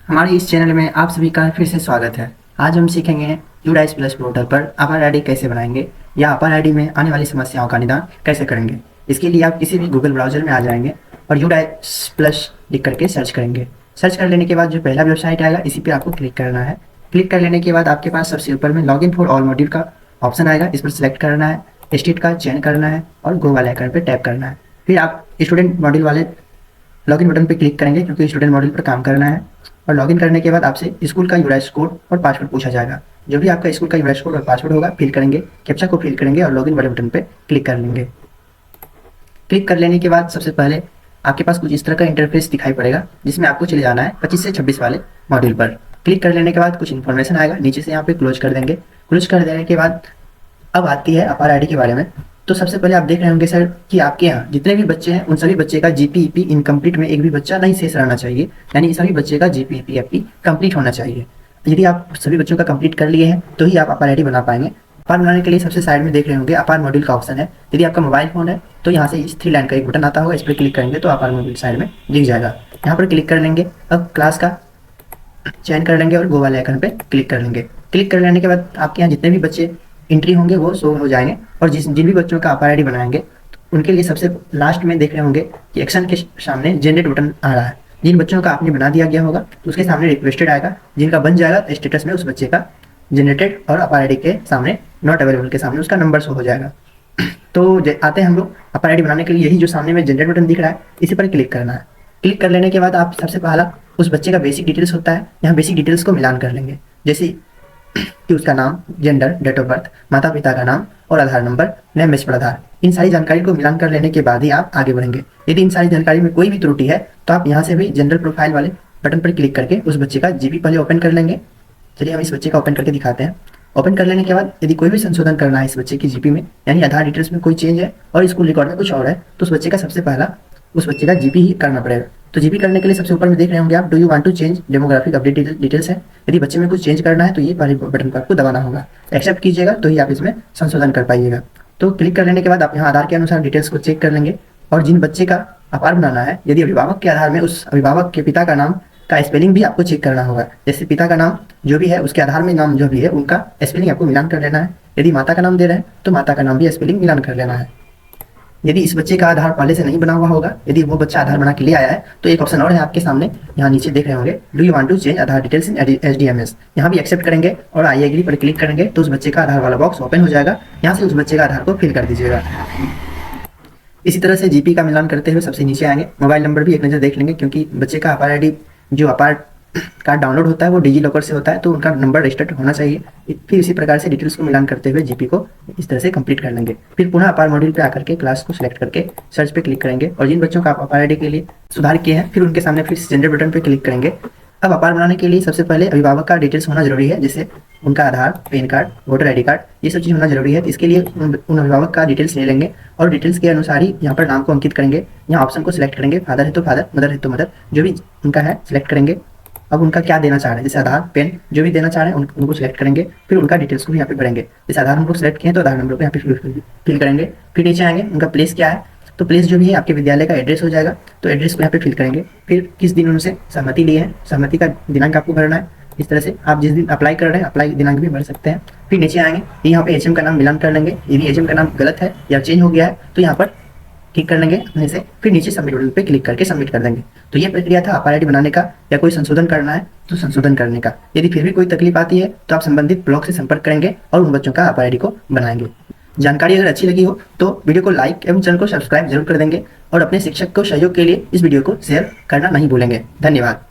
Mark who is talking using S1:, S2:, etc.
S1: हमारे इस चैनल में आप सभी का फिर से स्वागत है। आज हम सीखेंगे यूडाइस प्लस पोर्टल पर अपार आईडी कैसे बनाएंगे या अपार आईडी में आने वाली समस्याओं का निदान कैसे करेंगे। इसके लिए आप किसी भी गूगल ब्राउजर में आ जाएंगे और यूडाइस प्लस लिख करके सर्च करेंगे। सर्च कर लेने के बाद जो पहला वेबसाइट आएगा इसी पर आपको क्लिक करना है। क्लिक कर लेने के बाद आपके पास सबसे ऊपर में लॉगिन फॉर ऑल मॉड्यूल का ऑप्शन आएगा, इस पर सिलेक्ट करना है, स्टेट का चयन करना है और गो वाले आइकन पर टैप करना है। फिर आप स्टूडेंट मॉड्यूल वाले लॉगिन बटन पर क्लिक करेंगे क्योंकि स्टूडेंट मॉड्यूल पर काम करना है। और लॉगिन करने के बाद आपसे स्कूल का यूडाइस कोड और पासवर्ड पूछा जाएगा। जो भी आपका स्कूल का यूडाइस कोड और पासवर्ड होगा फिल करेंगे, कैप्चा को फिल करेंगे और लॉगिन वाले बटन पे क्लिक कर लेंगे। क्लिक कर लेने के बाद सबसे पहले आपके पास कुछ इस तरह का इंटरफेस दिखाई पड़ेगा जिसमें आपको चले जाना है 25 से 26 वाले मॉड्यूल पर। क्लिक कर लेने के बाद कुछ इन्फॉर्मेशन आएगा, नीचे से यहाँ पे क्लोज कर देंगे। क्लोज कर देने के बाद अब आती है अपार आईडी के बारे में। तो सबसे पहले आप देख रहे होंगे सर कि आपके यहाँ जितने भी बच्चे हैं उन सभी बच्चे का जीपीईपी इनकम्प्लीट में एक भी बच्चा नहीं शेष रहना चाहिए, यानी सभी बच्चे का जीपीईपी आपकी कंप्लीट होना चाहिए। यदि आप सभी बच्चों का कंप्लीट कर लिए हैं तो ही आप अपार आईडी बना पाएंगे। अपार बनाने के लिए सबसे साइड में देख रहे होंगे अपार मॉड्यूल का ऑप्शन है। यदि आपका मोबाइल फोन है तो यहाँ से इस 3 लाइन का एक बटन आता होगा, इस पर क्लिक करेंगे तो अपार मॉड्यूल साइड में दिख जाएगा। यहाँ पर क्लिक कर लेंगे, अब क्लास का चयन कर लेंगे और गो वाले आइकन पे क्लिक कर लेंगे। क्लिक कर लेने के बाद आपके यहाँ जितने भी बच्चे एंट्री होंगे वो शो हो जाएंगे और जिन भी बच्चों का अपार आईडी बनाएंगे उनके लिए सबसे लास्ट में देख रहे होंगे कि एक्शन के सामने जनरेट बटन आ रहा है। जिन बच्चों का आपने बना दिया गया होगा तो उसके सामने रिक्वेस्टेड आएगा, जिनका बन जाएगा तो स्टेटस में उस बच्चे का जनरेटेड और अपार आईडी के सामने नॉट अवेलेबल के सामने उसका नंबर शो हो जाएगा। तो आते हैं हम लोग अपार आईडी बनाने के लिए, यही जो सामने में जनरेट बटन दिख रहा है इसी पर क्लिक करना है। क्लिक कर लेने के बाद आप सबसे पहला उस बच्चे का बेसिक डिटेल्स होता है, यहाँ बेसिक डिटेल्स को मिलान कर लेंगे, जैसे कि उसका नाम, जेंडर, डेट ऑफ बर्थ, माता पिता का नाम और आधार नंबर, नैम बेस पर आधार। इन सारी जानकारी को मिलान कर लेने के बाद ही आप आगे बढ़ेंगे। यदि इन सारी जानकारी में कोई भी त्रुटि है तो आप यहाँ से भी जनरल प्रोफाइल वाले बटन पर क्लिक करके उस बच्चे का जीपी पहले ओपन कर लेंगे। चलिए हम इस बच्चे का ओपन करके दिखाते हैं। ओपन कर लेने के बाद यदि कोई भी संशोधन करना है इस बच्चे की जीपी में, यानी आधार डिटेल्स में कोई चेंज है और स्कूल रिकॉर्ड में कुछ और है, तो उस बच्चे का सबसे पहला उस बच्चे का जीपी ही करना पड़ेगा। तो जीपी करने के लिए सबसे ऊपर में देख रहे होंगे आप, do you want to change demographic update details है। यदि बच्चे में कुछ चेंज करना है तो ये वाले बटन पर आपको दबाना होगा, एक्सेप्ट कीजिएगा तो ही आप इसमें संशोधन कर पाइएगा। तो क्लिक कर लेने के बाद आप यहाँ आधार के अनुसार डिटेल्स को चेक कर लेंगे और जिन बच्चे का अपार बनाना है यदि अभिभावक के आधार में उस अभिभावक के पिता का नाम का स्पेलिंग भी आपको चेक करना होगा। जैसे पिता का नाम जो भी है उसके आधार में नाम जो भी है उनका स्पेलिंग आपको मिलान कर लेना है। यदि माता का नाम दे रहे हैं तो माता का नाम भी स्पेलिंग मिलान कर लेना है। यदि इस बच्चे का आधार पहले से नहीं बना हुआ होगा, यदि वो बच्चा आधार बना के लिए आया है तो एक ऑप्शन और है आपके सामने, यहाँ नीचे देख रहे होंगे, do you want to change Aadhaar details in HDMS। यहाँ भी एक्सेप्ट करेंगे और आई एग्री पर क्लिक करेंगे तो उस बच्चे का आधार वाला बॉक्स ओपन हो जाएगा। यहाँ से उस बच्चे का आधार को फिल कर दीजिएगा। इसी तरह से जीपी का मिलान करते हुए सबसे नीचे आएंगे, मोबाइल नंबर भी एक नज़र देख लेंगे क्योंकि बच्चे का अपार आईडी जो अपार कार्ड डाउनलोड होता है वो डिजी लॉकर से होता है तो उनका नंबर रजिस्टर्ड होना चाहिए। फिर इसी प्रकार से डिटेल्स को मिलान करते हुए जीपी को इस तरह से कंप्लीट कर लेंगे। फिर पुनः अपार मॉड्यूल पे आकर के क्लास को सिलेक्ट करके सर्च पे क्लिक करेंगे और जिन बच्चों का आप अपार आईडी के लिए सुधार किए हैं फिर उनके सामने फिर जनरेट बटन पे क्लिक करेंगे। अब अपार बनाने के लिए सबसे पहले अभिभावक का डिटेल्स होना जरूरी है, जैसे उनका Aadhaar, PAN card, voter ID card, ये सब चीज़ होना जरूरी है। तो इसके लिए उन अभिभावक का डिटेल्स ले लेंगे और डिटेल्स के अनुसार ही यहाँ पर नाम को अंकित करेंगे। यहाँ ऑप्शन को सिलेक्ट करेंगे, फादर है तो फादर, मदर है तो मदर, जो भी उनका है सिलेक्ट करेंगे। अब उनका क्या देना चाह रहे हैं, जैसे आधार, पेन, जो भी देना चाह रहे हैं उनको सिलेक्ट करेंगे। फिर उनका डिटेल्स को भी यहाँ पे भरेंगे, जैसे आधार नंबर सिलेक्ट किए तो आधार नंबर को यहाँ पे फिल करेंगे। फिर नीचे आएंगे, उनका प्लेस क्या है तो प्लेस जो भी है आपके विद्यालय का एड्रेस हो जाएगा, तो एड्रेस को यहाँ पे फिल करेंगे। फिर किस दिन उनसे सहमति लिए हैं, सहमति का दिनांक आपको भरना है। इस तरह से आप जिस दिन अप्लाई कर रहे हैं अप्लाई दिनांक भी भर सकते हैं। फिर नीचे आएंगे, यहाँ पे HM का नाम मिलान कर लेंगे। यदि HM का नाम गलत है या चेंज हो गया है तो यहाँ पर क्लिक कर लेंगे अपने से, फिर नीचे सबमिट बटन पे क्लिक करके सबमिट कर देंगे। तो ये प्रक्रिया था अपार आईडी बनाने का, या कोई संशोधन करना है तो संशोधन करने का। यदि फिर भी कोई तकलीफ आती है तो आप संबंधित ब्लॉक से संपर्क करेंगे और उन बच्चों का अपार आईडी को बनाएंगे। जानकारी अगर अच्छी लगी हो तो वीडियो को लाइक एवं चैनल को सब्सक्राइब जरूर कर देंगे और अपने शिक्षक को सहयोग के लिए इस वीडियो को शेयर करना नहीं भूलेंगे। धन्यवाद।